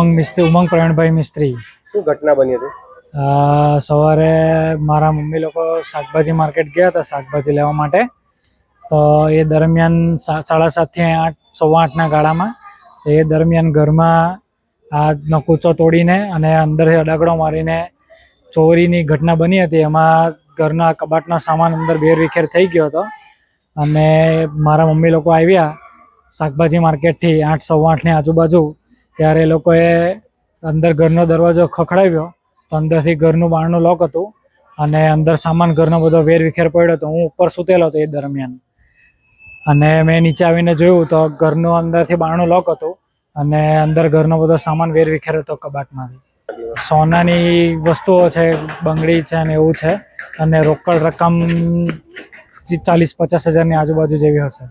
ઉમંગ પ્રવીણભાઈ મિસ્ત્રી। શું ઘટના બની હતી? સવારે મારા મમ્મી લોકો શાકભાજી માર્કેટ ગયા હતા શાકભાજી લેવા માટે। તો એ દરમિયાન 7:30 થી 8, 8:15ના ગાળામાં એ દરમિયાન ઘરમાં આ નકુચો તોડીને અને અંદરથી અડાગડો મારીને ચોરીની ઘટના બની હતી। એમાં ઘરના કબાટનો સામાન અંદર વેરવિખેર થઈ ગયો હતો અને મારા મમ્મી લોકો આવ્યા શાકભાજી માર્કેટથી 8, 8:15ની આજુબાજુ। ત્યારે એ લોકોએ અંદર ઘરનો દરવાજો ખખડાવ્યો તો અંદરથી ઘરનું બારણું લોક હતું અને અંદર સામાન ઘરનો બધો વેરવિખેર પડ્યો હતો। હું ઉપર સૂતેલો હતો એ દરમિયાન અને મેં નીચે આવીને જોયું તો ઘરનું અંદરથી બારણું લોક હતું અને અંદર ઘરનો બધો સામાન વેરવિખેર હતો કબાટમાંથી। સોનાની વસ્તુઓ છે, બંગડી છે ને એવું છે અને રોકડ રકમ 40-50 હજારની આજુબાજુ જેવી હશે।